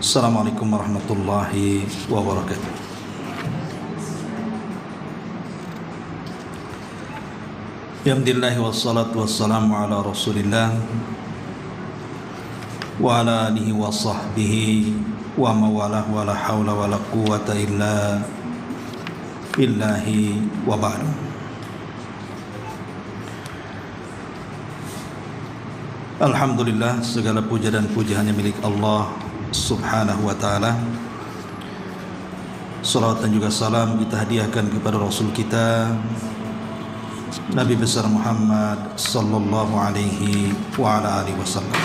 Assalamualaikum warahmatullahi wabarakatuh. Alhamdulillah wassalatu wassalamu ala Rasulillah wa ala alihi wa sahbihi wa mawalah wa la hawla wa la quwwata illa billahi wa ba'du. Alhamdulillah, segala puja dan puji hanya milik Allah Subhanahu wa ta'ala. Salawat dan juga salam kita hadiahkan kepada Rasul kita Nabi besar Muhammad sallallahu alaihi wa ala alihi wasallam.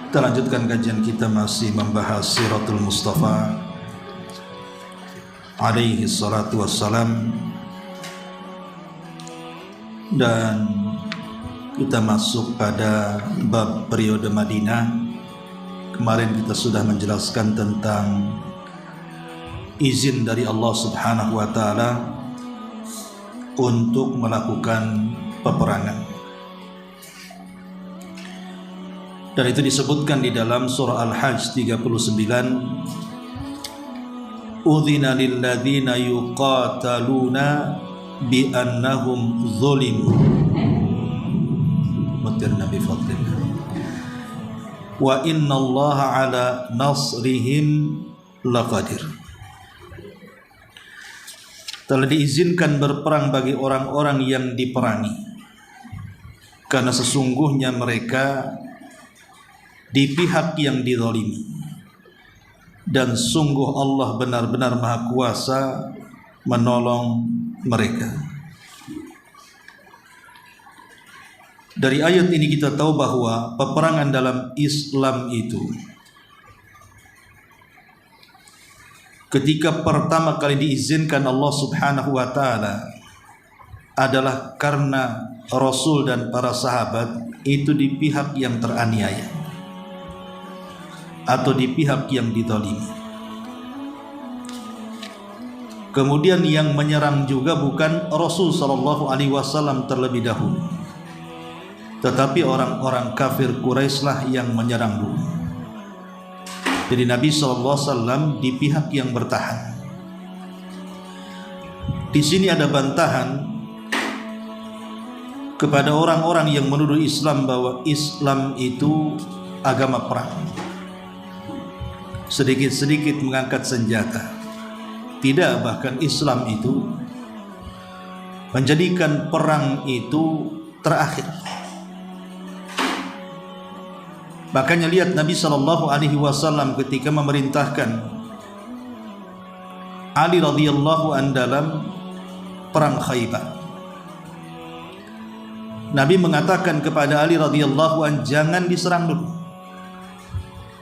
Kita lanjutkan kajian kita, masih membahas Siratul Mustafa alaihi salatu wassalam, dan kita masuk pada bab periode Madinah. Kemarin kita sudah menjelaskan tentang izin dari Allah Subhanahu wa ta'ala untuk melakukan peperangan, dan itu disebutkan di dalam surah Al-Hajj 39, Udzina lilladzina yuqataluna bi annahum zulimu mutirna bi fadlillah wa innallaha ala nasrihim laqadir. Telah diizinkan berperang bagi orang-orang yang diperangi, karena sesungguhnya mereka di pihak yang dizalimi, dan sungguh Allah benar-benar maha kuasa menolong mereka. Dari ayat ini kita tahu bahwa peperangan dalam Islam itu, ketika pertama kali diizinkan Allah Subhanahu wa ta'ala adalah karena Rasul dan para sahabat itu di pihak yang teraniaya atau di pihak yang dizalimi. Kemudian yang menyerang juga bukan Rasul sallallahu alaihi wasallam terlebih dahulu, tetapi orang-orang kafir Quraisy lah yang menyerang dulu. Jadi Nabi SAW di pihak yang bertahan. Di sini ada bantahan kepada orang-orang yang menuduh Islam bahwa Islam itu agama perang, sedikit-sedikit mengangkat senjata. Tidak, bahkan Islam itu menjadikan perang itu terakhir. Makanya lihat Nabi sallallahu alaihi wasallam ketika memerintahkan Ali radhiyallahu an dalam perang Khaybar, Nabi mengatakan kepada Ali radhiyallahu an, jangan diserang dulu,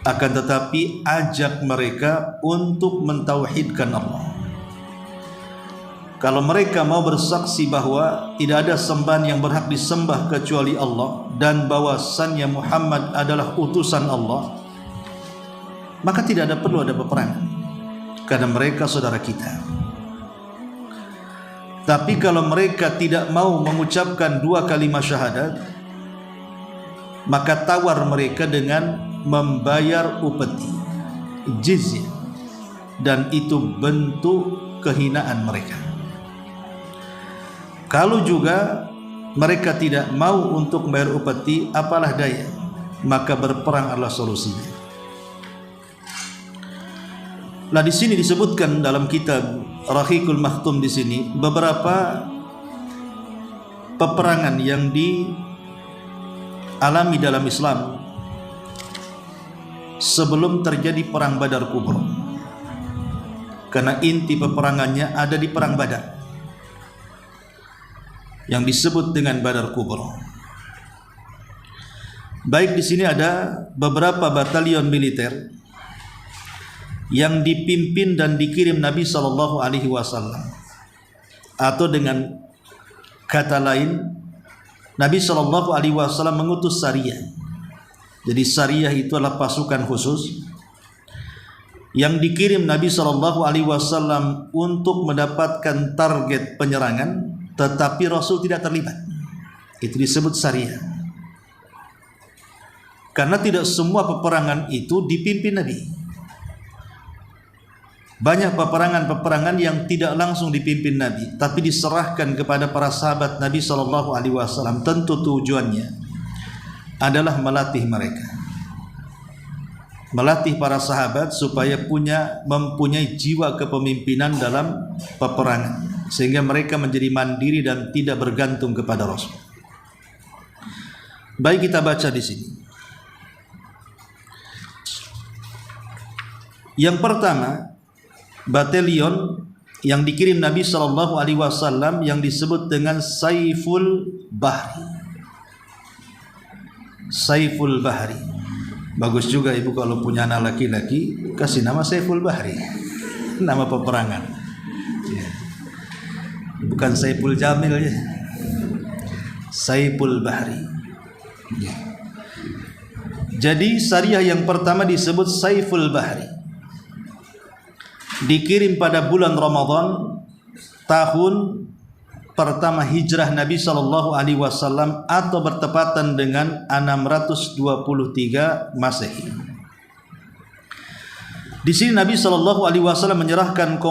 akan tetapi ajak mereka untuk mentauhidkan Allah. Kalau mereka mau bersaksi bahwa tidak ada sembahan yang berhak disembah kecuali Allah dan bahwasannya Muhammad adalah utusan Allah, maka tidak ada perlu ada peperangan, karena mereka saudara kita. Tapi kalau mereka tidak mau mengucapkan dua kalimat syahadat, maka tawar mereka dengan membayar upeti, jizyah, dan itu bentuk kehinaan mereka. Kalau juga mereka tidak mau untuk membayar upeti, apalah daya, maka berperang adalah solusinya. Nah, di sini disebutkan dalam kitab Rahiqul Makhtum di sini beberapa peperangan yang dialami dalam Islam sebelum terjadi perang Badar Kubra, karena inti peperangannya ada di perang Badar yang disebut dengan Badar Kubra. Baik, di sini ada beberapa batalion militer yang dipimpin dan dikirim Nabi sallallahu alaihi wasallam, atau dengan kata lain, Nabi sallallahu alaihi wasallam mengutus sariyah. Jadi sariyah itu adalah pasukan khusus yang dikirim Nabi sallallahu alaihi wasallam untuk mendapatkan target penyerangan, tetapi Rasul tidak terlibat. Itu disebut sariyah. Karena tidak semua peperangan itu dipimpin Nabi. Banyak peperangan-peperangan yang tidak langsung dipimpin Nabi, tapi diserahkan kepada para sahabat Nabi SAW. Tentu tujuannya adalah melatih mereka, melatih para sahabat supaya mempunyai jiwa kepemimpinan dalam peperangan, sehingga mereka menjadi mandiri dan tidak bergantung kepada Rasul. Baik, kita baca di sini. Yang pertama, batalion yang dikirim Nabi SAW yang disebut dengan Saiful Bahri. Saiful Bahri. Bagus juga ibu kalau punya anak laki-laki, kasih nama Saiful Bahri, nama peperangan. Bukan Saiful Jamil ya. Saiful Bahri. Jadi syariah yang pertama disebut Saiful Bahri. Dikirim pada bulan Ramadan tahun pertama hijrah Nabi SAW atau bertepatan dengan 623 Masehi. Di sini Nabi SAW menyerahkan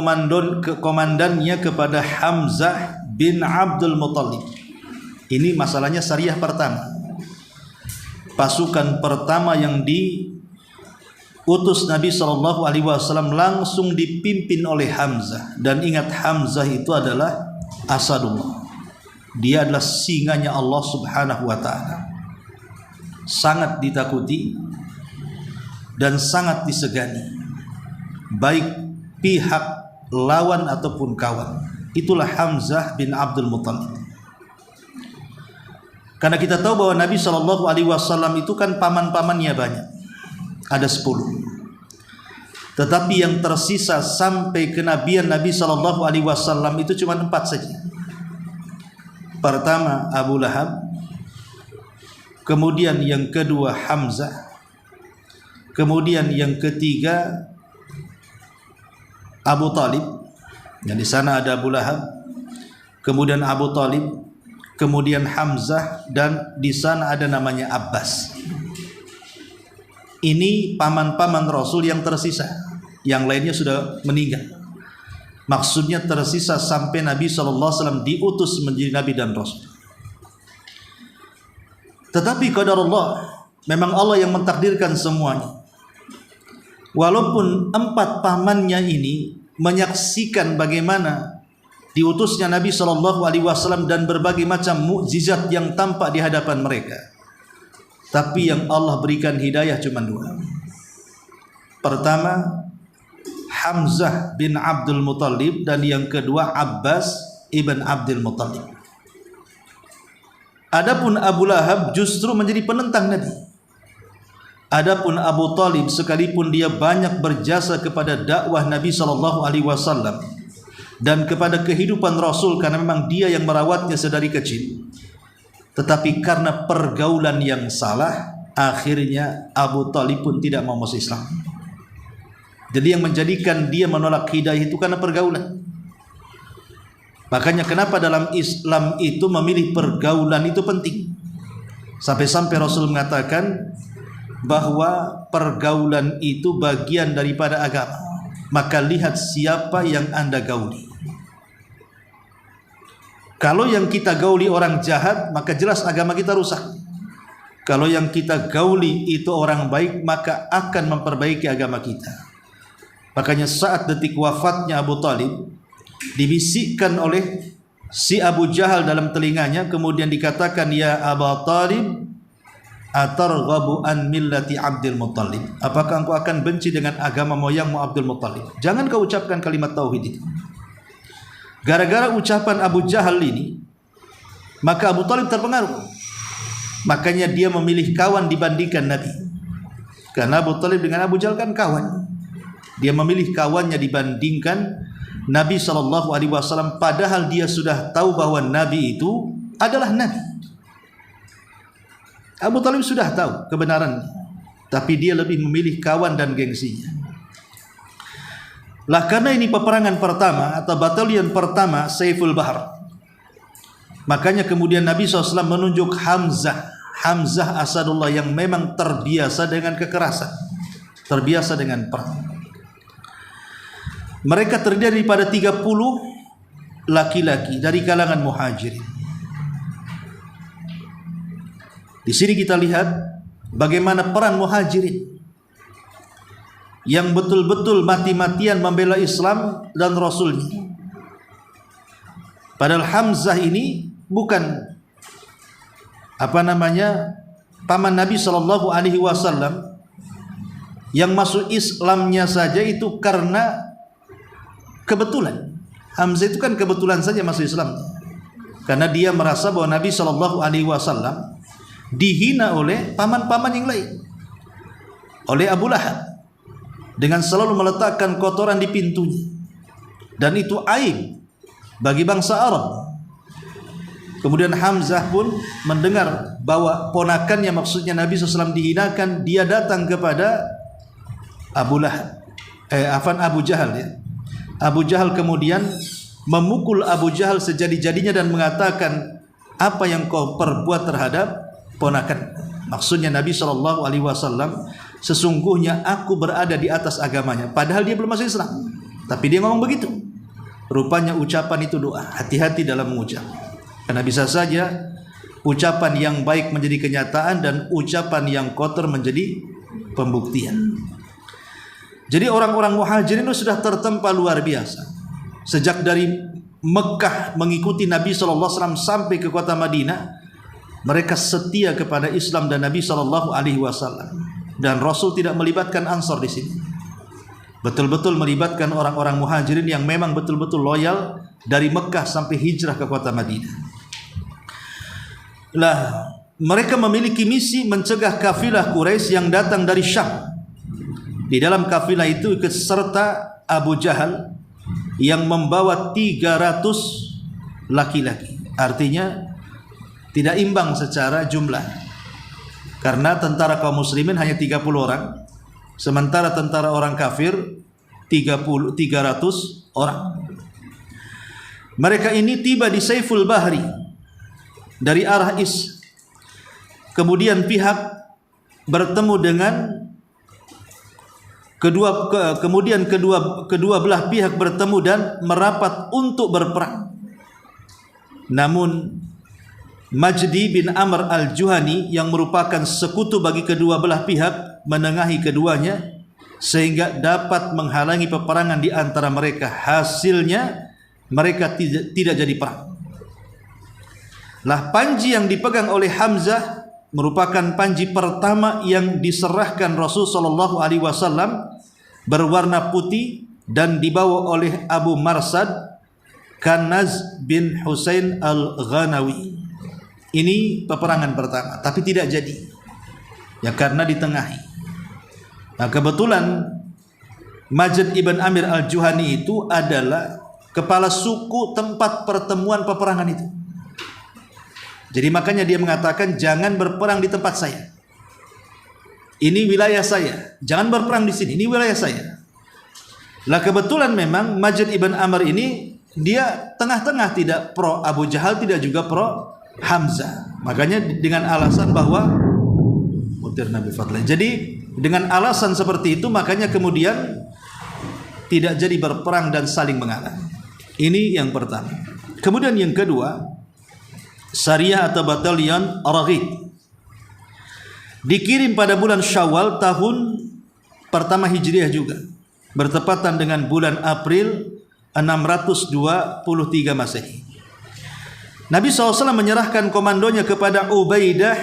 komandannya kepada Hamzah bin Abdul Muttalib. Ini masalahnya syariah pertama. Pasukan pertama yang diutus Nabi SAW langsung dipimpin oleh Hamzah. Dan ingat, Hamzah itu adalah Asadullah. Dia adalah singanya Allah Subhanahu wa ta'ala. Sangat ditakuti dan sangat disegani, baik pihak lawan ataupun kawan. Itulah Hamzah bin Abdul Muttalib. Karena kita tahu bahwa Nabi SAW itu kan paman-pamannya banyak, ada 10. Tetapi yang tersisa sampai kenabian Nabi SAW itu cuma 4 saja. Pertama Abu Lahab, kemudian yang kedua Hamzah, kemudian yang ketiga Abu Talib. Yang di sana ada Abu Lahab, kemudian Abu Talib, kemudian Hamzah, dan di sana ada namanya Abbas. Ini paman-paman Rasul yang tersisa. Yang lainnya sudah meninggal. Maksudnya tersisa sampai Nabi SAW diutus menjadi Nabi dan Rasul. Tetapi qadar Allah, memang Allah yang mentakdirkan semuanya. Walaupun 4 pamannya ini menyaksikan bagaimana diutusnya Nabi SAW dan berbagai macam mukjizat yang tampak di hadapan mereka, tapi yang Allah berikan hidayah cuma 2. Pertama Hamzah bin Abdul Muttalib, dan yang kedua Abbas ibn Abdul Muttalib. Adapun Abu Lahab justru menjadi penentang Nabi. Adapun Abu Talib, sekalipun dia banyak berjasa kepada dakwah Nabi SAW dan kepada kehidupan Rasul, karena memang dia yang merawatnya sedari kecil, tetapi karena pergaulan yang salah, akhirnya Abu Talib pun tidak mau masuk Islam. Jadi yang menjadikan dia menolak hidayah itu karena pergaulan. Makanya kenapa dalam Islam itu memilih pergaulan itu penting. Sampai-sampai Rasul mengatakan bahwa pergaulan itu bagian daripada agama. Maka lihat siapa yang Anda gauli. Kalau yang kita gauli orang jahat, maka jelas agama kita rusak. Kalau yang kita gauli itu orang baik, maka akan memperbaiki agama kita. Makanya saat detik wafatnya Abu Talib, dibisikkan oleh si Abu Jahal dalam telinganya, kemudian dikatakan, ya Abu Talib, atarghabu an millati Abdul Muttalib, apakah engkau akan benci dengan agama moyangmu Abdul Muttalib? Jangan kau ucapkan kalimat tauhid itu. Gara-gara ucapan Abu Jahal ini, maka Abu Talib terpengaruh. Makanya dia memilih kawan dibandingkan Nabi. Karena Abu Talib dengan Abu Jahal kan kawan. Dia memilih kawannya dibandingkan Nabi SAW, padahal dia sudah tahu bahwa Nabi itu adalah Nabi. Abu Talib sudah tahu kebenarannya, tapi dia lebih memilih kawan dan gengsinya. Lah karena ini peperangan pertama atau batalion pertama Saiful Bahar, makanya kemudian Nabi SAW menunjuk Hamzah. Hamzah Asadullah yang memang terbiasa dengan kekerasan, terbiasa dengan perang. Mereka terdiri pada 30 laki-laki dari kalangan muhajirin. Di sini kita lihat bagaimana peran muhajirin yang betul-betul mati-matian membela Islam dan Rasulnya. Padahal Hamzah ini bukan paman Nabi Shallallahu Alaihi Wasallam. Yang masuk Islamnya saja itu karena kebetulan. Hamzah itu kan kebetulan saja masuk Islam, karena dia merasa bahwa Nabi Shallallahu Alaihi Wasallam dihina oleh paman-paman yang lain, oleh Abu Lahab, dengan selalu meletakkan kotoran di pintunya, dan itu aib bagi bangsa Arab. Kemudian Hamzah pun mendengar bahwa ponakannya, maksudnya Nabi SAW, dihinakan. Dia datang kepada Abu Jahal ya. Abu Jahal kemudian memukul Abu Jahal sejadi-jadinya dan mengatakan, apa yang kau perbuat terhadap ponakan? Maksudnya Nabi SAW, sesungguhnya aku berada di atas agamanya. Padahal dia belum masuk Islam, tapi dia ngomong begitu. Rupanya ucapan itu doa. Hati-hati dalam mengucap, karena bisa saja ucapan yang baik menjadi kenyataan dan ucapan yang kotor menjadi pembuktian. Jadi orang-orang muhajirin itu sudah tertempa luar biasa. Sejak dari Mekah mengikuti Nabi SAW sampai ke kota Madinah, mereka setia kepada Islam dan Nabi SAW. Dan Rasul tidak melibatkan Ansor di sini. Betul-betul melibatkan orang-orang muhajirin yang memang betul-betul loyal dari Mekah sampai hijrah ke kota Madinah. Lah, mereka memiliki misi mencegah kafilah Quraisy yang datang dari Syam. Di dalam kafilah itu ikut serta Abu Jahal yang membawa 300 laki-laki. Artinya tidak imbang secara jumlah, karena tentara kaum muslimin hanya 30 orang, sementara tentara orang kafir 300 orang. Mereka ini tiba di Saiful Bahri dari arah Is. Kemudian pihak bertemu dengan kedua belah pihak bertemu dan merapat untuk berperang. Namun Majdi bin Amr al-Juhani yang merupakan sekutu bagi kedua belah pihak menengahi keduanya sehingga dapat menghalangi peperangan di antara mereka. Hasilnya mereka tidak jadi perang. Lah, panji yang dipegang oleh Hamzah merupakan panji pertama yang diserahkan Rasul sallallahu alaihi wasallam, berwarna putih dan dibawa oleh Abu Marsad Kanaz bin Husain al-Ghanawi. Ini peperangan pertama, tapi tidak jadi, ya karena ditengahi. Nah, kebetulan Majd ibn Amir al-Juhani itu adalah kepala suku tempat pertemuan peperangan itu. Jadi makanya dia mengatakan, jangan berperang di tempat saya. Ini wilayah saya. Jangan berperang di sini. Ini wilayah saya. Lah, kebetulan memang Majd ibn Amr ini dia tengah-tengah, tidak pro Abu Jahal, tidak juga pro Hamzah. Makanya dengan alasan bahwa jadi dengan alasan seperti itu, makanya kemudian tidak jadi berperang dan saling mengalah. Ini yang pertama. Kemudian yang kedua, Sariyah atau batalion Raghib dikirim pada bulan Syawal tahun pertama Hijriah juga, bertepatan dengan bulan April 623 Masehi. Nabi SAW menyerahkan komandonya kepada Ubaidah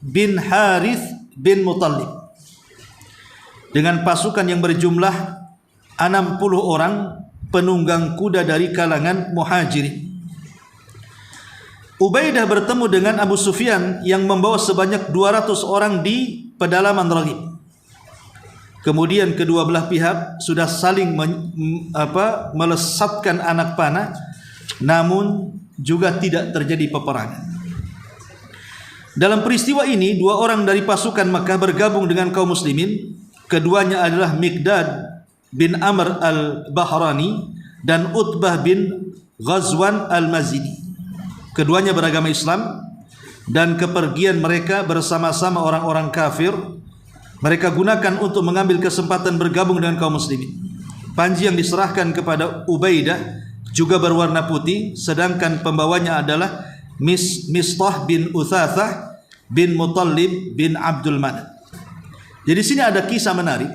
bin Harith bin Muttalib dengan pasukan yang berjumlah 60 orang penunggang kuda dari kalangan muhajirin. Ubaidah bertemu dengan Abu Sufyan yang membawa sebanyak 200 orang di pedalaman Raghib. Kemudian kedua belah pihak sudah saling melesatkan anak panah, namun juga tidak terjadi peperangan. Dalam peristiwa ini, 2 orang dari pasukan Makkah bergabung dengan kaum muslimin. Keduanya adalah Miqdad bin Amr al-Bahrani dan Utbah bin Ghazwan al-Mazini. Keduanya beragama Islam dan kepergian mereka bersama-sama orang-orang kafir, mereka gunakan untuk mengambil kesempatan bergabung dengan kaum muslimin. Panji yang diserahkan kepada Ubaidah juga berwarna putih, sedangkan pembawanya adalah Mistah bin Uthathah bin Muttalib bin Abdul Manaf. Jadi sini ada kisah menarik.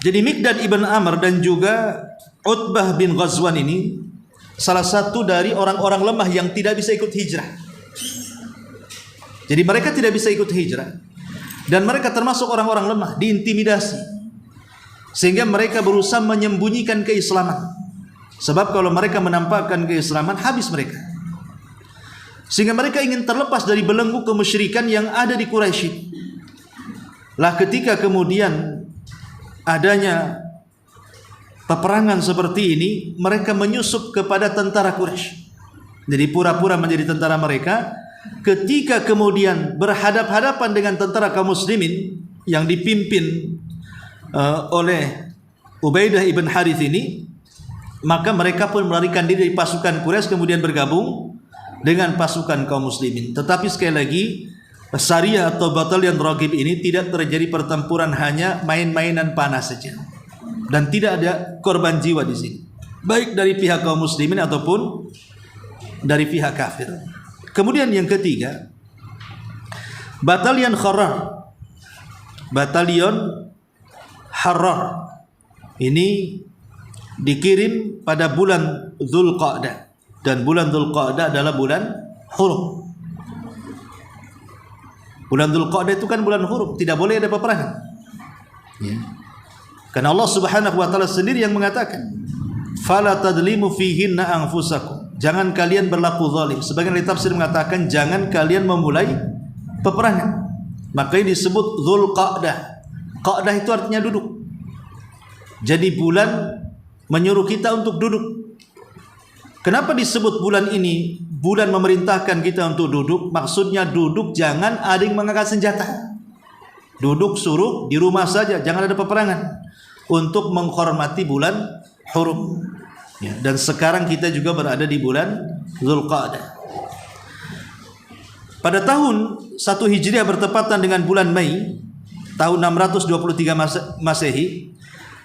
Jadi Miqdad ibn Amr dan juga Utbah bin Ghazwan ini salah satu dari orang-orang lemah yang tidak bisa ikut hijrah. Jadi mereka tidak bisa ikut hijrah, dan mereka termasuk orang-orang lemah, diintimidasi, sehingga mereka berusaha menyembunyikan keislaman. Sebab kalau mereka menampakkan keislaman, habis mereka. Sehingga mereka ingin terlepas dari belenggu kemusyrikan yang ada di Quraisy. Lah ketika kemudian adanya peperangan seperti ini, mereka menyusup kepada tentara Quraisy. Jadi pura-pura menjadi tentara mereka. Ketika kemudian berhadap-hadapan dengan tentara kaum muslimin yang dipimpin oleh Ubaidah ibn Harith ini, maka mereka pun melarikan diri dari pasukan Quraisy, kemudian bergabung dengan pasukan kaum muslimin. Tetapi sekali lagi, Sariyah atau batalion Raghib ini tidak terjadi pertempuran, hanya main-mainan panas saja, dan tidak ada korban jiwa di sini, baik dari pihak kaum muslimin ataupun dari pihak kafir. Kemudian yang ketiga, batalion Harrar. Batalion Harrar ini dikirim pada bulan Dzulqa'dah, dan bulan Dzulqa'dah adalah bulan hurum. Bulan Dzulqa'dah itu kan bulan hurum, tidak boleh ada peperangan. Ya. Karena Allah Subhanahu wa taala sendiri yang mengatakan, "Fala tadlimu fihinna anfusakum." Jangan kalian berlaku zalim. Sebagian ahli tafsir mengatakan jangan kalian memulai peperangan. Maka ini disebut Dzulqa'dah. Qa'dah itu artinya duduk. Jadi bulan menyuruh kita untuk duduk. Kenapa disebut bulan ini bulan memerintahkan kita untuk duduk? Maksudnya duduk, jangan ada yang mengangkat senjata. Duduk suruh di rumah saja, jangan ada peperangan, untuk menghormati bulan hurum. Ya, dan sekarang kita juga berada di bulan Dzulqa'dah. Pada tahun 1 Hijriah bertepatan dengan bulan Mei tahun 623 Masehi,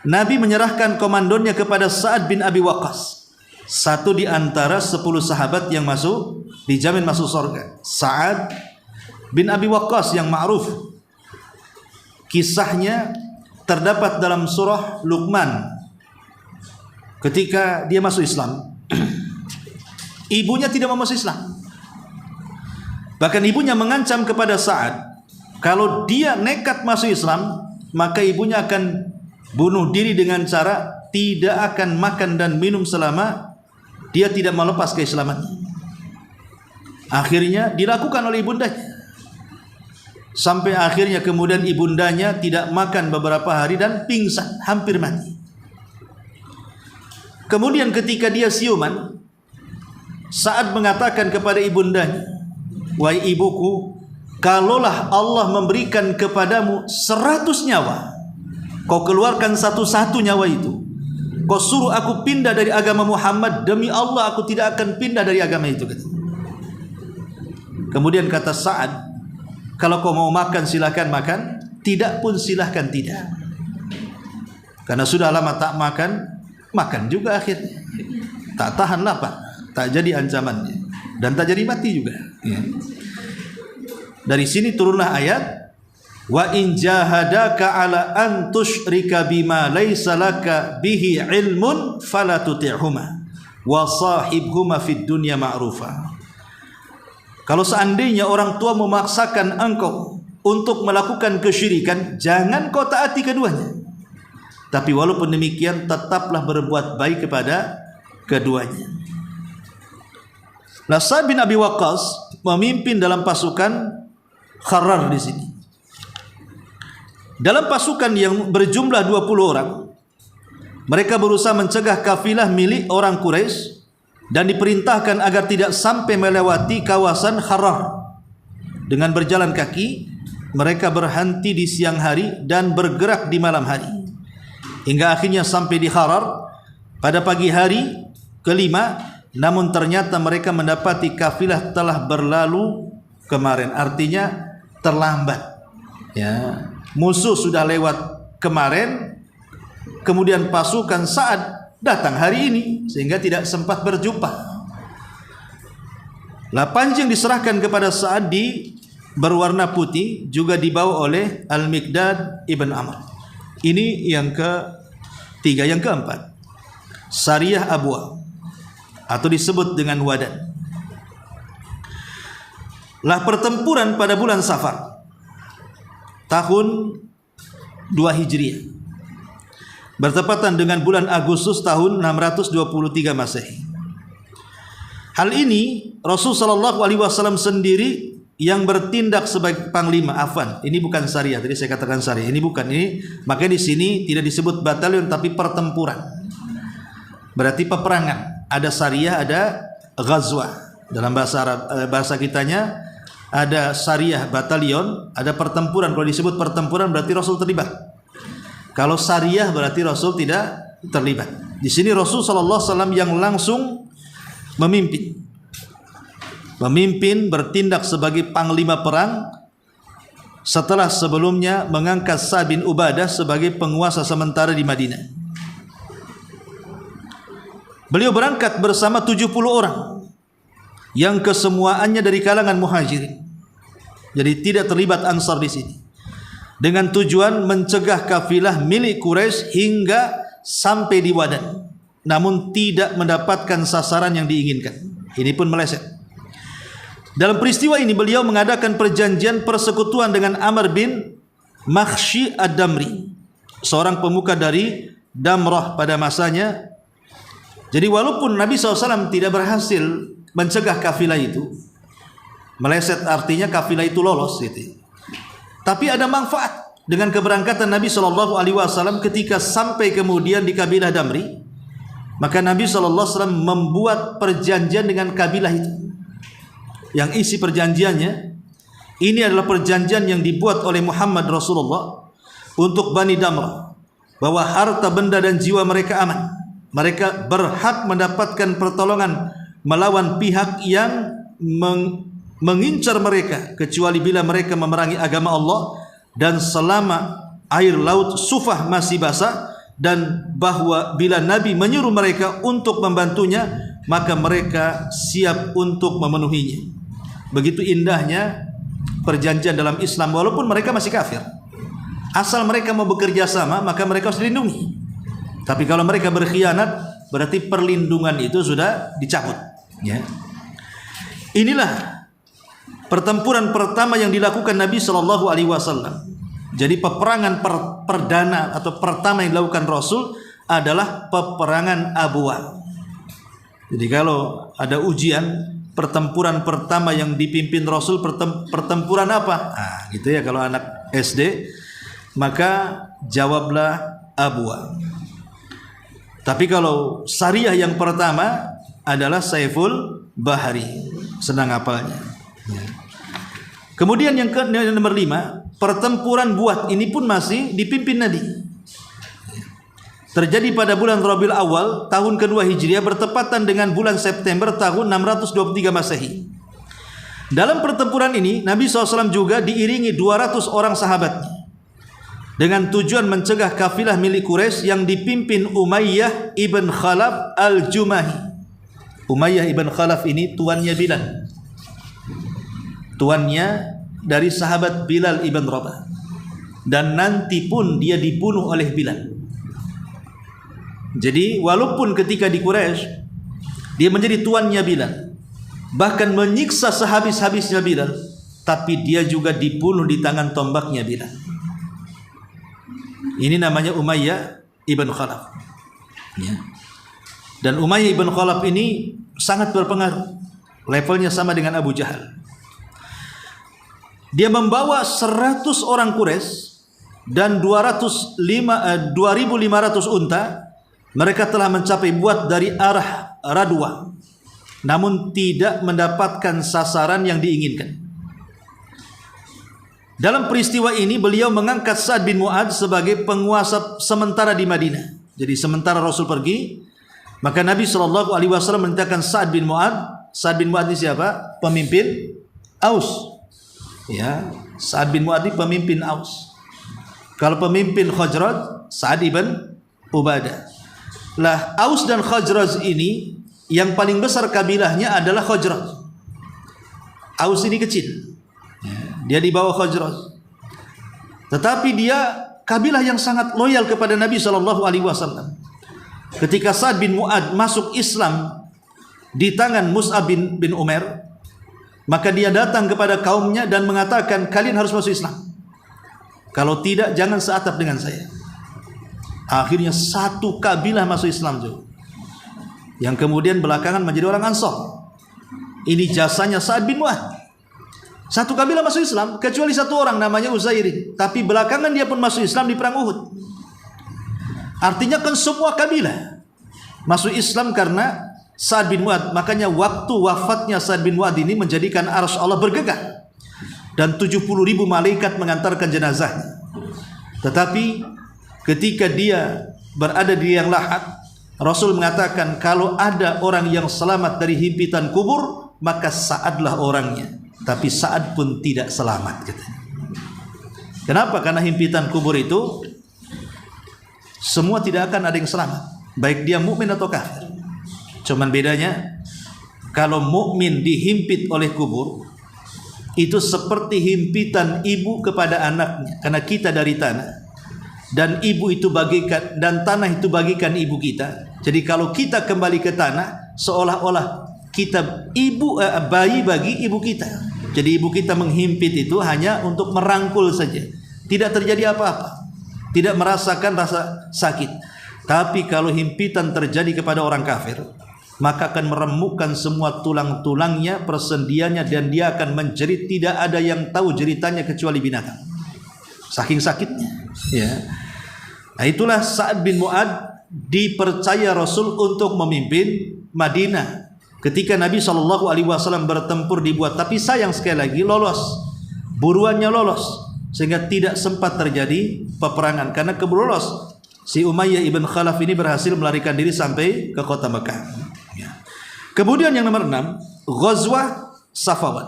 Nabi menyerahkan komandonnya kepada Sa'ad bin Abi Waqqas, satu di antara 10 sahabat yang dijamin masuk surga. Sa'ad bin Abi Waqqas yang ma'ruf, kisahnya terdapat dalam surah Luqman. Ketika dia masuk Islam, ibunya tidak mau masuk Islam. Bahkan ibunya mengancam kepada Sa'ad, kalau dia nekat masuk Islam, maka ibunya akan bunuh diri dengan cara tidak akan makan dan minum selama dia tidak melepas keislamannya. Akhirnya dilakukan oleh ibundanya, sampai akhirnya kemudian ibundanya tidak makan beberapa hari dan pingsan, hampir mati. Kemudian ketika dia siuman, Sa'ad mengatakan kepada ibundanya, "Wahai ibuku, kalaulah Allah memberikan kepadamu 100 nyawa, kau keluarkan satu-satu nyawa itu, kau suruh aku pindah dari agama Muhammad, demi Allah aku tidak akan pindah dari agama itu." Kemudian kata Sa'ad, "Kalau kau mau makan silahkan makan, tidak pun silahkan tidak." Karena sudah lama tak makan, makan juga akhirnya. Tak tahan lapar, tak jadi ancamannya, dan tak jadi mati juga. Ya. Dari sini turunlah ayat, "Wa in jahadaka ala an tusyrika bima laysa laka bihi ilmun fala tuti'huma wa sahibhuma fid dunya ma'rufa." Kalau seandainya orang tua memaksakan engkau untuk melakukan kesyirikan, jangan kau taati keduanya. Tapi walaupun demikian, tetaplah berbuat baik kepada keduanya. Nah, Sa'ad bin Abi Waqqas memimpin dalam pasukan Harrar di sini. Dalam pasukan yang berjumlah 20 orang, mereka berusaha mencegah kafilah milik orang Quraisy dan diperintahkan agar tidak sampai melewati kawasan Harrar. Dengan berjalan kaki, mereka berhenti di siang hari dan bergerak di malam hari, hingga akhirnya sampai di Harrar pada pagi hari kelima namun ternyata mereka mendapati kafilah telah berlalu kemarin, artinya terlambat. Ya, musuh sudah lewat kemarin, kemudian pasukan Sa'ad datang hari ini sehingga tidak sempat berjumpa. Pancing diserahkan kepada Sa'ad berwarna putih, juga dibawa oleh Al-Miqdad ibn Amr. Ini yang ketiga. Yang keempat, Sariyah Abwa atau disebut dengan Wadan. Pertempuran pada bulan Safar tahun 2 Hijriah, bertepatan dengan bulan Agustus tahun 623 Masehi. Hal ini Rasul sallallahu alaihi wasallam sendiri yang bertindak sebagai panglima. Ini bukan Sariyah, tadi saya katakan Sariyah, ini bukan. Ini makanya di sini tidak disebut batalion tapi pertempuran. Berarti peperangan. Ada Sariyah, ada Ghazwah. Dalam bahasa Arab, bahasa kitanya ada Sariyah batalion, ada pertempuran. Kalau disebut pertempuran berarti Rasul terlibat. Kalau Sariyah berarti Rasul tidak terlibat. Di sini Rasul sallallahu alaihi wasallam yang langsung memimpin bertindak sebagai panglima perang setelah sebelumnya mengangkat Sa'ad bin Ubadah sebagai penguasa sementara di Madinah. Beliau berangkat bersama 70 orang yang kesemuaannya dari kalangan Muhajirin. Jadi tidak terlibat Ansar di sini. Dengan tujuan mencegah kafilah milik Quraisy hingga sampai di Wadan, namun tidak mendapatkan sasaran yang diinginkan. Ini pun meleset. Dalam peristiwa ini beliau mengadakan perjanjian persekutuan dengan Amr bin Makhshi ad-Damri, seorang pemuka dari Damrah pada masanya. Jadi walaupun Nabi SAW tidak berhasil mencegah kafilah itu, meleset artinya kafilah itu lolos gitu. Tapi ada manfaat dengan keberangkatan Nabi SAW ketika sampai kemudian di kabilah Damri. Maka Nabi SAW membuat perjanjian dengan kabilah itu. Yang isi perjanjiannya, ini adalah perjanjian yang dibuat oleh Muhammad Rasulullah untuk Bani Damrah, bahwa harta benda dan jiwa mereka aman. Mereka berhak mendapatkan pertolongan melawan pihak yang mengincar mereka, kecuali bila mereka memerangi agama Allah dan selama air laut Sufah masih basah, dan bahwa bila Nabi menyuruh mereka untuk membantunya, maka mereka siap untuk memenuhinya. Begitu indahnya perjanjian dalam Islam, walaupun mereka masih kafir. Asal mereka mau bekerja sama, maka mereka harus dilindungi. Tapi kalau mereka berkhianat, berarti perlindungan itu sudah dicabut. Ya. Inilah pertempuran pertama yang dilakukan Nabi Shallallahu Alaihi Wasallam. Jadi peperangan perdana atau pertama yang dilakukan Rasul adalah peperangan Abwa. Jadi kalau ada ujian, pertempuran pertama yang dipimpin Rasul pertempuran apa? Gitu ya, kalau anak SD maka jawablah Abwa. Tapi kalau Sariyah yang pertama adalah Saiful Bahri, senang hafalnya. Kemudian yang nomor 5, pertempuran Buat, ini pun masih dipimpin Nabi. Terjadi pada bulan Rabiul Awal tahun kedua Hijriah, bertepatan dengan bulan September tahun 623 Masehi. Dalam pertempuran ini Nabi SAW juga diiringi 200 orang sahabatnya dengan tujuan mencegah kafilah milik Quraisy yang dipimpin Umayyah ibn Khalaf al-Jumahi. Umayyah ibn Khalaf ini tuannya Bilal, tuannya dari sahabat Bilal ibn Rabah, dan nanti pun dia dibunuh oleh Bilal. Jadi walaupun ketika di Quraisy dia menjadi tuannya Bilal, bahkan menyiksa sehabis-habisnya Bilal, tapi dia juga dibunuh di tangan tombaknya Bilal. Ini namanya Umayyah ibn Khalaf. Ya. Dan Umayyah ibn Khalaf ini sangat berpengaruh, levelnya sama dengan Abu Jahal. Dia membawa 100 orang Quraisy dan 2.500 unta. Mereka telah mencapai Buat dari arah Radwa, namun tidak mendapatkan sasaran yang diinginkan. Dalam peristiwa ini beliau mengangkat Sa'ad bin Mu'adz sebagai penguasa sementara di Madinah. Jadi sementara Rasul pergi, Maka Nabi SAW merintahkan Sa'ad bin Mu'adz. Sa'ad bin Mu'adz ini siapa? Pemimpin Aus. Ya, Sa'ad bin Mu'adz ini pemimpin Aus. Kalau pemimpin Khazraj, Sa'ad ibn Ubadah. Lah, Aus dan Khazraj ini yang paling besar kabilahnya adalah Khazraj. Aus ini kecil. Dia di bawah Khazraj. Tetapi dia kabilah yang sangat loyal kepada Nabi SAW. Ketika Sa'ad bin Mu'adz masuk Islam di tangan Mus'ab bin Umair, maka dia datang kepada kaumnya dan mengatakan, kalian harus masuk Islam. Kalau tidak, jangan seatap dengan saya. Akhirnya satu kabilah masuk Islam juga, yang kemudian belakangan menjadi orang Ansar. Ini jasanya Sa'ad bin Mu'adz. Satu kabilah masuk Islam, kecuali satu orang namanya Uzairi. Tapi belakangan dia pun masuk Islam di perang Uhud. Artinya kan semua kabilah masuk Islam karena Sa'ad bin Mu'adz. Makanya waktu wafatnya Sa'ad bin Mu'adz ini menjadikan arsy Allah bergegar, dan 70.000 malaikat mengantarkan jenazahnya. Tetapi ketika dia berada di liang lahat, Rasul mengatakan, kalau ada orang yang selamat dari himpitan kubur, maka Sa'adlah orangnya. Tapi Sa'ad pun tidak selamat, katanya. Kenapa? Karena himpitan kubur itu semua tidak akan ada yang selamat, baik dia mukmin atau kafir. Cuman bedanya, kalau mukmin dihimpit oleh kubur, itu seperti himpitan ibu kepada anaknya, karena kita dari tanah, dan ibu itu bagikan, dan tanah itu bagikan ibu kita. Jadi kalau kita kembali ke tanah, seolah-olah kita bayi bagi ibu kita. Jadi ibu kita menghimpit itu hanya untuk merangkul saja, tidak terjadi apa-apa, tidak merasakan rasa sakit. Tapi kalau himpitan terjadi kepada orang kafir, maka akan meremukkan semua tulang-tulangnya, persendiannya, dan dia akan menjerit. Tidak ada yang tahu jeritanya kecuali binatang, saking sakitnya, ya. Nah, itulah Sa'ad bin Mu'adz dipercaya Rasul untuk memimpin Madinah ketika Nabi SAW bertempur dibuat. Tapi sayang sekali lagi, lolos, buruannya lolos, sehingga tidak sempat terjadi peperangan. Karena keburu lolos, si Umayyah ibn Khalaf ini berhasil melarikan diri sampai ke kota Mekah, ya. Kemudian yang nomor 6, Ghazwah Safawan,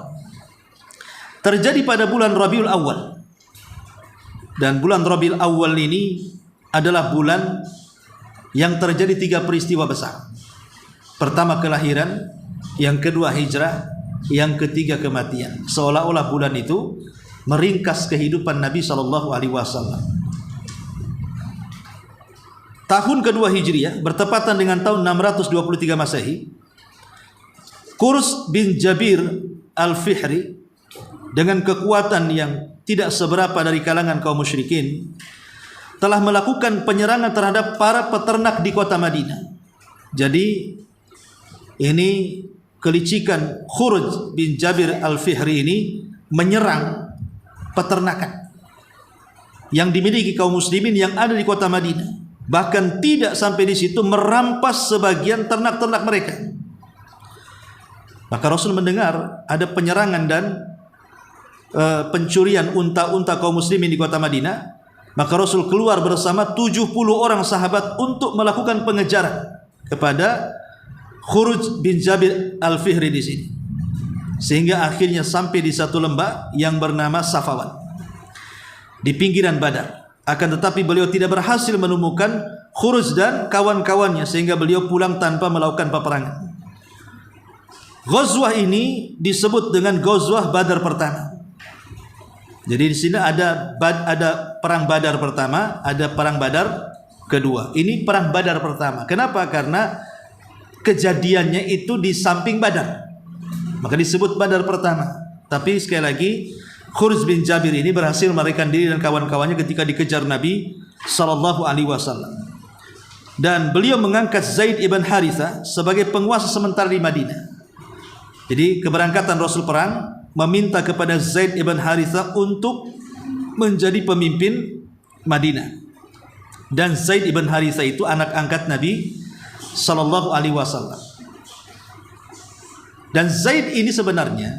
terjadi pada bulan Rabiul Awal. Dan bulan Rabiul Awal ini adalah bulan yang terjadi 3 peristiwa besar. Pertama kelahiran, yang kedua hijrah, yang ketiga kematian. Seolah-olah bulan itu meringkas kehidupan Nabi SAW. Tahun kedua Hijriah bertepatan dengan tahun 623 Masehi, Qurs bin Jabir al-Fihri dengan kekuatan yang tidak seberapa dari kalangan kaum musyrikin telah melakukan penyerangan terhadap para peternak di kota Madinah. Jadi ini kelicikan Qurs bin Jabir al-Fihri ini menyerang peternakan yang dimiliki kaum muslimin yang ada di kota Madinah. Bahkan tidak sampai di situ, merampas sebagian ternak-ternak mereka. Maka Rasul mendengar ada penyerangan dan pencurian unta-unta kaum muslimin di kota Madinah. Maka Rasul keluar bersama 70 orang sahabat untuk melakukan pengejaran kepada Qurs bin Jabir al-Fihri di sini, sehingga akhirnya sampai di satu lembah yang bernama Safawan di pinggiran Badar. Akan tetapi beliau tidak berhasil menemukan Qurs dan kawan-kawannya, sehingga beliau pulang tanpa melakukan peperangan. Ghazwah ini disebut dengan Ghazwah Badar pertama. Jadi di sini ada perang Badar pertama, ada perang Badar kedua. Ini perang Badar pertama. Kenapa? Karena kejadiannya itu di samping Badar, maka disebut Badar pertama. Tapi sekali lagi, Qurs bin Jabir ini berhasil melarikan diri dan kawan-kawannya ketika dikejar Nabi SAW. Dan beliau mengangkat Zaid ibn Haritha sebagai penguasa sementara di Madinah. Jadi keberangkatan Rasul perang meminta kepada Zaid ibn Haritha untuk menjadi pemimpin Madinah. Dan Zaid ibn Haritha itu anak angkat Nabi SAW. Dan Zaid ini sebenarnya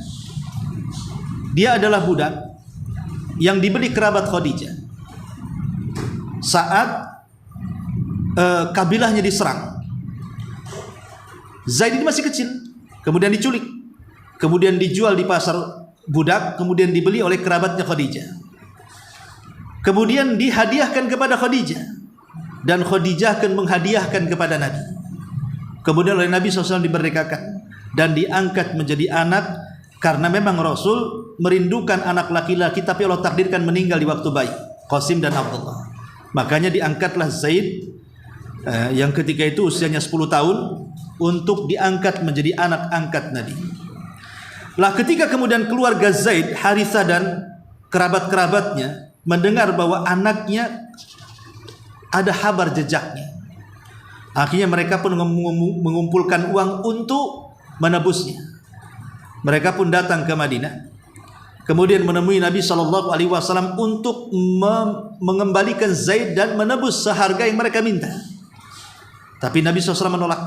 dia adalah budak yang dibeli kerabat Khadijah saat kabilahnya diserang. Zaid ini masih kecil, kemudian diculik, kemudian dijual di pasar budak, kemudian dibeli oleh kerabatnya Khadijah, kemudian dihadiahkan kepada Khadijah, dan Khadijah akan menghadiahkan kepada Nabi. Kemudian oleh Nabi SAW dimerdekakan dan diangkat menjadi anak, karena memang Rasul merindukan anak laki-laki, tapi Allah takdirkan meninggal di waktu bayi, Qasim dan Abdullah. Makanya diangkatlah Zaid yang ketika itu usianya 10 tahun untuk diangkat menjadi anak angkat Nabi. Lah ketika kemudian keluarga Zaid, Harithah dan kerabat-kerabatnya mendengar bahwa anaknya ada kabar jejaknya, akhirnya mereka pun mengumpulkan uang untuk menebusnya. Mereka pun datang ke Madinah, kemudian menemui Nabi SAW untuk mengembalikan Zaid dan menebus seharga yang mereka minta. Tapi Nabi SAW menolak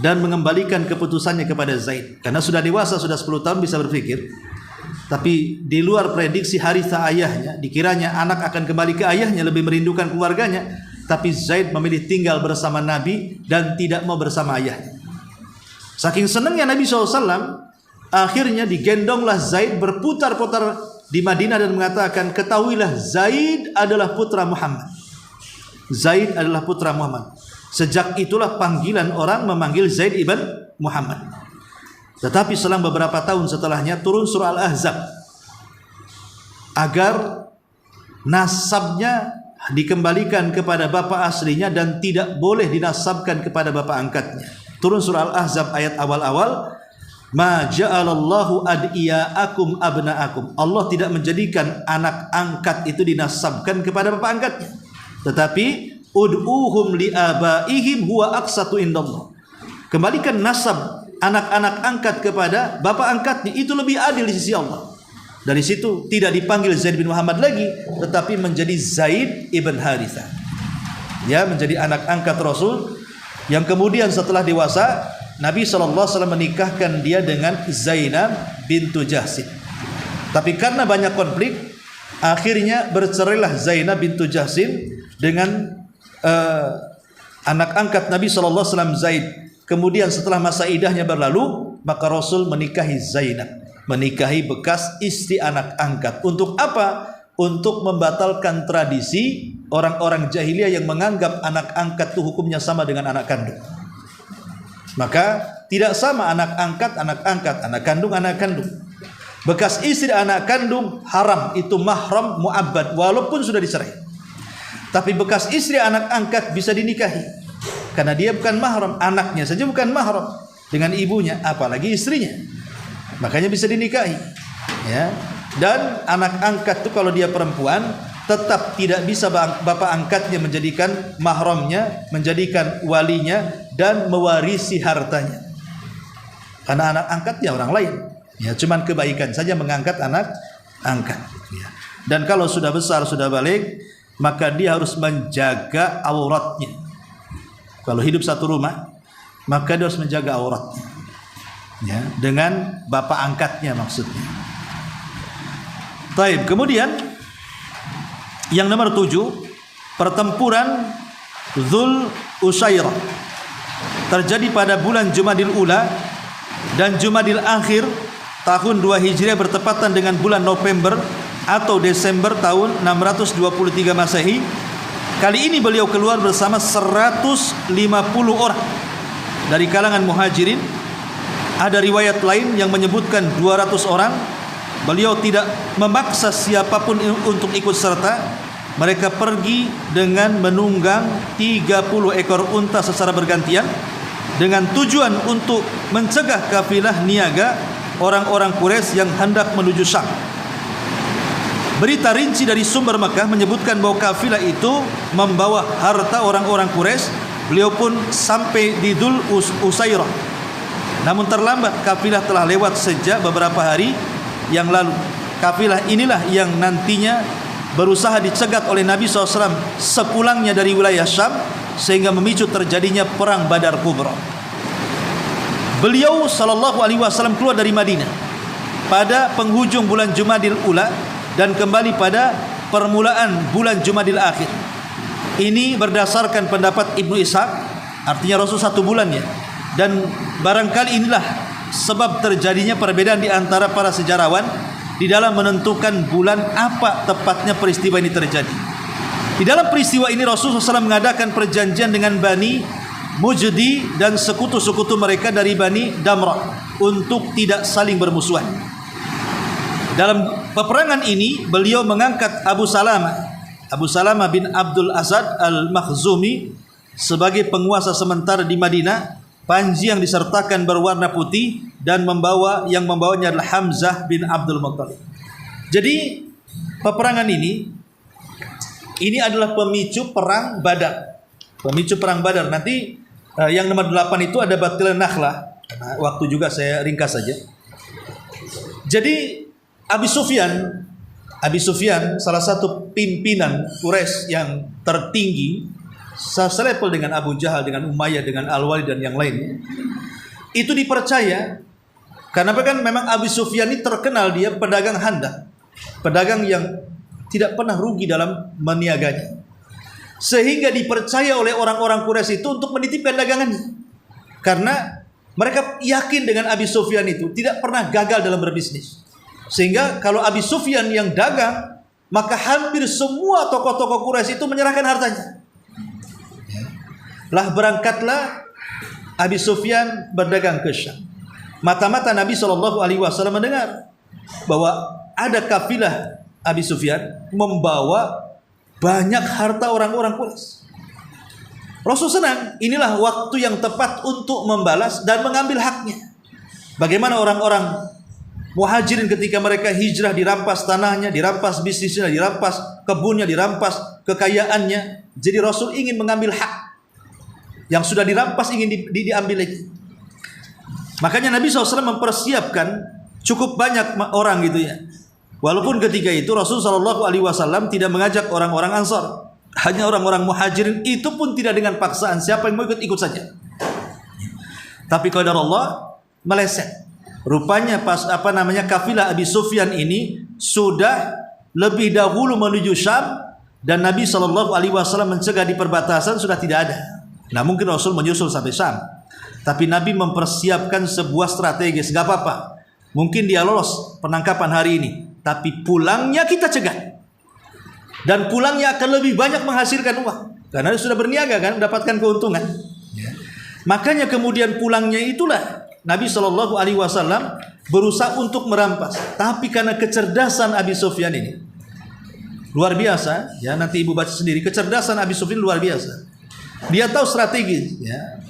dan mengembalikan keputusannya kepada Zaid, karena sudah dewasa, sudah 10 tahun bisa berpikir. Tapi di luar prediksi Harithah ayahnya, dikiranya anak akan kembali ke ayahnya, lebih merindukan keluarganya. Tapi Zaid memilih tinggal bersama Nabi dan tidak mau bersama ayahnya. Saking senangnya Nabi SAW, akhirnya digendonglah Zaid berputar-putar di Madinah dan mengatakan, ketahuilah Zaid adalah putra Muhammad. Zaid adalah putra Muhammad. Sejak itulah panggilan orang memanggil Zaid ibn Muhammad. Tetapi selang beberapa tahun setelahnya turun surah Al-Ahzab agar nasabnya dikembalikan kepada bapak aslinya dan tidak boleh dinasabkan kepada bapak angkatnya. Turun surah Al-Ahzab ayat awal-awal, ma ja'alallahu ad'iyaakum abna'akum. Allah tidak menjadikan anak angkat itu dinasabkan kepada bapak angkatnya, tetapi ud'uhum li'abaihim huwa aqsatu indallah. Kembalikan nasab anak-anak angkat kepada bapak angkatnya, itu lebih adil di sisi Allah. Dari situ tidak dipanggil Zaid bin Muhammad lagi, tetapi menjadi Zaid ibn Harithah. Ya, menjadi anak angkat Rasul, yang kemudian setelah dewasa Nabi SAW menikahkan dia dengan Zainab bintu Jahsin. Tapi karena banyak konflik, akhirnya bercerailah Zainab bintu Jahsin dengan anak angkat Nabi SAW, Zaid. Kemudian setelah masa iddahnya berlalu, maka Rasul menikahi Zainab, menikahi bekas istri anak angkat. Untuk apa? Untuk membatalkan tradisi orang-orang jahiliyah yang menganggap anak angkat itu hukumnya sama dengan anak kandung. Maka tidak sama anak angkat, anak kandung, anak kandung. Bekas istri anak kandung haram, itu mahram mu'abbad walaupun sudah dicerai. Tapi bekas istri anak angkat bisa dinikahi, karena dia bukan mahram, anaknya saja bukan mahram dengan ibunya, apalagi istrinya. Makanya bisa dinikahi. Ya. Dan anak angkat itu kalau dia perempuan, tetap tidak bisa bapak angkatnya menjadikan mahramnya, menjadikan walinya dan mewarisi hartanya. Karena anak angkatnya orang lain. Ya, cuman kebaikan saja mengangkat anak angkat. Ya. Dan kalau sudah besar, sudah balik, maka dia harus menjaga auratnya. Kalau hidup satu rumah, maka dia harus menjaga auratnya, ya, dengan bapak angkatnya maksudnya. Taib. Kemudian yang nomor 7, pertempuran Dzul Usyairah terjadi pada bulan Jumadil Ula dan Jumadil Akhir tahun 2 Hijriah, bertepatan dengan bulan November atau Desember tahun 623 Masehi. Kali ini beliau keluar bersama 150 orang dari kalangan muhajirin. Ada riwayat lain yang menyebutkan 200 orang. Beliau tidak memaksa siapapun untuk ikut serta. Mereka pergi dengan menunggang 30 ekor unta secara bergantian, dengan tujuan untuk mencegah kafilah niaga orang-orang Quraisy yang hendak menuju Syam. Berita rinci dari sumber Mekah menyebutkan bahwa kafilah itu membawa harta orang-orang Quraisy. Beliau pun sampai di Dzul Usyairah. Namun terlambat, kafilah telah lewat sejak beberapa hari yang lalu. Kafilah inilah yang nantinya berusaha dicegat oleh Nabi SAW sepulangnya dari wilayah Syam, sehingga memicu terjadinya perang Badar Kubra. Beliau SAW keluar dari Madinah pada penghujung bulan Jumadil Ula dan kembali pada permulaan bulan Jumadil Akhir. Ini berdasarkan pendapat Ibnu Ishaq, artinya Rasul 1 bulan ya. Dan barangkali inilah sebab terjadinya perbedaan di antara para sejarawan di dalam menentukan bulan apa tepatnya peristiwa ini terjadi. Di dalam peristiwa ini Rasulullah SAW mengadakan perjanjian dengan Bani Mujdi dan sekutu-sekutu mereka dari Bani Damrah untuk tidak saling bermusuhan. Dalam peperangan ini beliau mengangkat Abu Salamah bin Abdul Asad al-Makhzumi sebagai penguasa sementara di Madinah. Panji yang disertakan berwarna putih dan yang membawanya adalah Hamzah bin Abdul Muttalib. Jadi peperangan ini adalah pemicu perang Badar. Pemicu perang Badar. Nanti yang nomor 8 itu ada Batil Nakhlah. Karena waktu juga saya ringkas saja. Jadi Abi Sufyan salah satu pimpinan Quraisy yang tertinggi, selevel dengan Abu Jahal, dengan Umayyah, dengan Al-Walid dan yang lainnya. Itu dipercaya karena kan memang Abi Sufyan ini terkenal dia pedagang handal, pedagang yang tidak pernah rugi dalam meniaganya. Sehingga dipercaya oleh orang-orang Quraisy itu untuk menitipkan dagangannya. Karena mereka yakin dengan Abi Sufyan itu tidak pernah gagal dalam berbisnis. Sehingga kalau Abi Sufyan yang dagang, maka hampir semua tokoh-tokoh Quraisy itu menyerahkan hartanya. Berangkatlah Abi Sufyan berdagang ke Syam. Mata-mata Nabi SAW mendengar bahwa ada kafilah Abi Sufyan membawa banyak harta orang-orang Quraisy. Rasul senang, inilah waktu yang tepat untuk membalas dan mengambil haknya. Bagaimana orang-orang Muhajirin ketika mereka hijrah dirampas tanahnya, dirampas bisnisnya, dirampas kebunnya, dirampas kekayaannya. Jadi Rasul ingin mengambil hak yang sudah dirampas, ingin diambil lagi. Makanya Nabi SAW mempersiapkan cukup banyak orang gitu ya. Walaupun ketika itu Rasul SAW tidak mengajak orang-orang Ansar, hanya orang-orang Muhajirin, itu pun tidak dengan paksaan. Siapa yang mau ikut saja. Tapi qadar Allah meleset. Rupanya kafilah Abi Sufyan ini sudah lebih dahulu menuju Syam dan Nabi SAW mencegah di perbatasan sudah tidak ada. Nah mungkin Rasul menyusul sampai Syam, tapi Nabi mempersiapkan sebuah strategis. Gak apa-apa, mungkin dia lolos penangkapan hari ini, tapi pulangnya kita cegah. Dan pulangnya akan lebih banyak menghasilkan uang, karena dia sudah berniaga kan, mendapatkan keuntungan. Makanya kemudian pulangnya itulah Nabi SAW berusaha untuk merampas. Tapi karena kecerdasan Abi Sufyan ini luar biasa, ya nanti ibu baca sendiri, kecerdasan Abi Sufyan luar biasa. Dia tahu strategi, ya.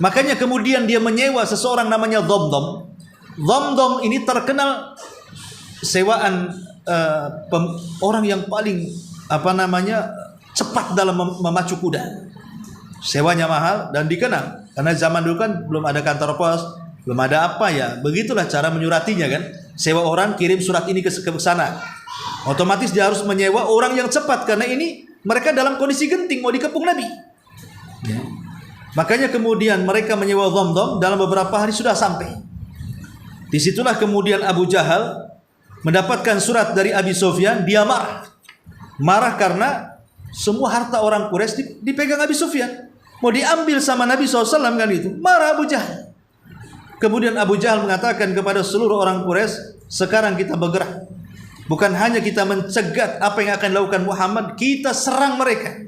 Makanya kemudian dia menyewa seseorang namanya Dhamdham. Dhamdham ini terkenal sewaan orang yang paling cepat dalam memacu kuda. Sewanya mahal dan dikenal karena zaman dulu kan belum ada kantor pos, belum ada apa ya. Begitulah cara menyuratinya kan. Sewa orang, kirim surat ini ke sana. Otomatis dia harus menyewa orang yang cepat karena ini mereka dalam kondisi genting mau dikepung Nabi. Ya. Makanya kemudian mereka menyewa Dhamdham, dalam beberapa hari sudah sampai. Disitulah kemudian Abu Jahal mendapatkan surat dari Abi Sufyan, dia marah karena semua harta orang Quraisy dipegang Abi Sufyan, mau diambil sama Nabi SAW kan itu. Marah Abu Jahal. Kemudian Abu Jahal mengatakan kepada seluruh orang Quraisy, sekarang kita bergerak. Bukan hanya kita mencegat apa yang akan dilakukan Muhammad, kita serang mereka.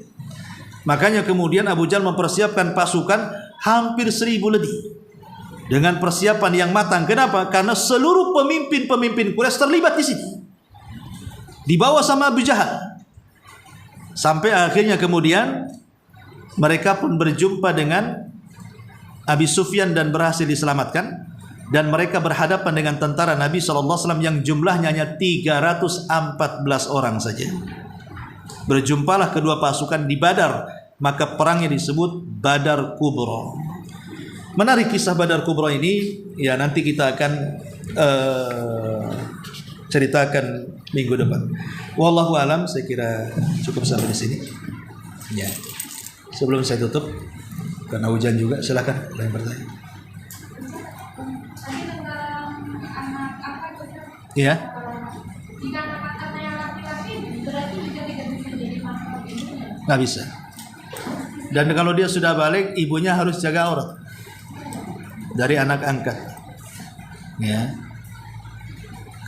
Makanya kemudian Abu Jahal mempersiapkan pasukan hampir 1000 lebih dengan persiapan yang matang. Kenapa? Karena seluruh pemimpin Quraisy terlibat di sini, dibawa sama Abu Jahal. Sampai akhirnya kemudian mereka pun berjumpa dengan Abi Sufyan dan berhasil diselamatkan. Dan mereka berhadapan dengan tentara Nabi SAW yang jumlahnya hanya 314 orang saja. Berjumpalah kedua pasukan di Badar, maka perangnya disebut Badar Kubra. Menarik kisah Badar Kubra ini, ya nanti kita akan ceritakan minggu depan. Wallahu alam, saya kira cukup sampai di sini. Ya. Sebelum saya tutup, karena hujan juga, silakan yang bertanya. Iya. Jika kata-kata yang laki-laki berarti juga tidak bisa jadi masalah ibunya. Nggak bisa. Dan kalau dia sudah balik, ibunya harus jaga aurat. dari anak angkat. Ya.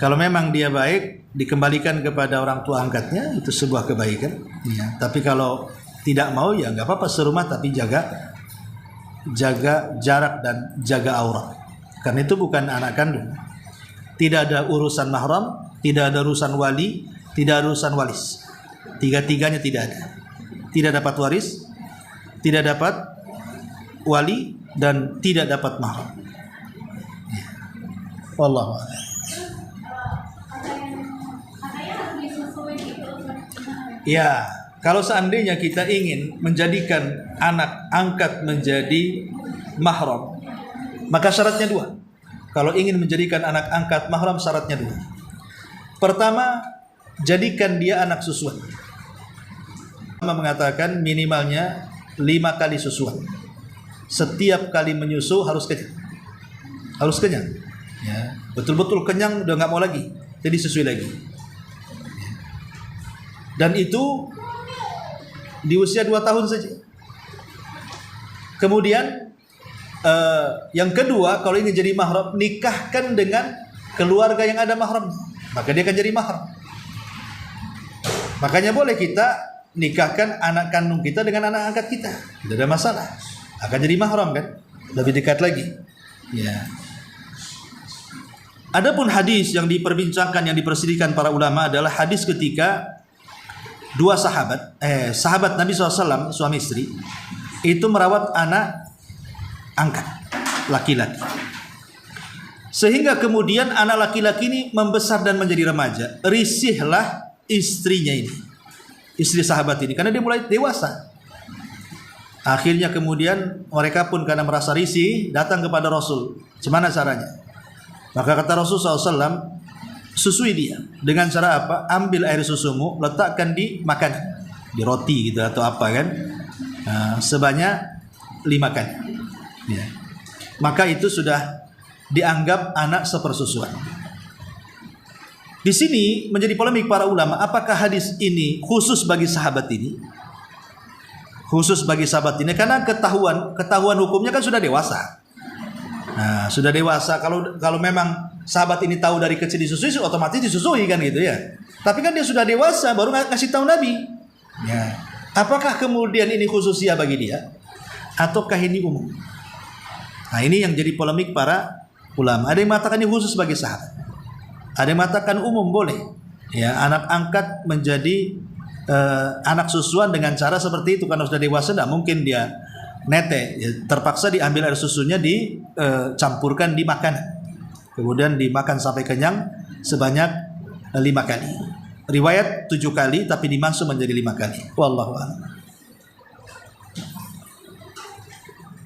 Kalau memang dia baik, dikembalikan kepada orang tua angkatnya, itu sebuah kebaikan. Ya. Tapi kalau tidak mau, ya nggak apa-apa, serumah tapi jaga jarak dan jaga aurat. Karena itu bukan anak kandung. Tidak ada urusan mahram, tidak ada urusan wali, tidak ada urusan walis. Tiga-tiganya tidak ada. Tidak dapat waris, tidak dapat wali, dan tidak dapat mahram. Ya. Wallahu a'lam. Ya, kalau seandainya kita ingin menjadikan anak angkat menjadi mahram, maka syaratnya dua. Kalau ingin menjadikan anak angkat mahram, syaratnya dua. Pertama, jadikan dia anak susuan. Mengatakan minimalnya 5 kali susuan. Setiap kali menyusu harus kenyang. Harus kenyang. Ya, betul-betul kenyang, udah nggak mau lagi, jadi susui lagi. Dan itu di usia 2 tahun saja. Kemudian yang kedua, kalau ingin jadi mahram, nikahkan dengan keluarga yang ada mahram, maka dia akan jadi mahram. Makanya boleh kita nikahkan anak kandung kita dengan anak angkat kita, tidak ada masalah, akan jadi mahram kan, lebih dekat lagi. Ya. Adapun hadis yang diperbincangkan, yang diperselisihkan para ulama adalah hadis ketika dua sahabat Nabi SAW, suami istri, itu merawat anak angkat laki-laki, sehingga kemudian anak laki-laki ini membesar dan menjadi remaja. Risihlah istrinya ini, istri sahabat ini, karena dia mulai dewasa. Akhirnya kemudian mereka pun karena merasa risih datang kepada Rasul. Gimana caranya? Maka kata Rasul SAW, susui dia dengan cara apa? Ambil air susumu, letakkan di makanan, di roti gitu atau apa kan, sebanyak 5 kali. Ya. Maka itu sudah dianggap anak sepersusuan. Di sini menjadi polemik para ulama, apakah hadis ini khusus bagi sahabat ini? Khusus bagi sahabat ini karena ketahuan hukumnya kan sudah dewasa. Nah, sudah dewasa. Kalau memang sahabat ini tahu dari kecil disusui, otomatis disusui kan gitu ya. Tapi kan dia sudah dewasa baru ngasih tahu Nabi. Ya. Apakah kemudian ini khususnya bagi dia ataukah ini umum? Nah, ini yang jadi polemik para ulama. Ada yang mengatakan ini khusus bagi sahabat. Ada yang mengatakan umum boleh. Ya, anak angkat menjadi anak susuan dengan cara seperti itu karena sudah dewasa, tidak mungkin dia nete. Ya, terpaksa diambil air susunya, dicampurkan di makanan. Kemudian dimakan sampai kenyang sebanyak 5 kali. Riwayat 7 kali tapi dimasuk menjadi 5 kali. Wallahu a'lam.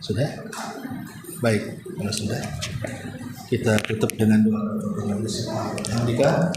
Sudah? Baik, kalau sudah kita tutup dengan doa. Alhamdulillah.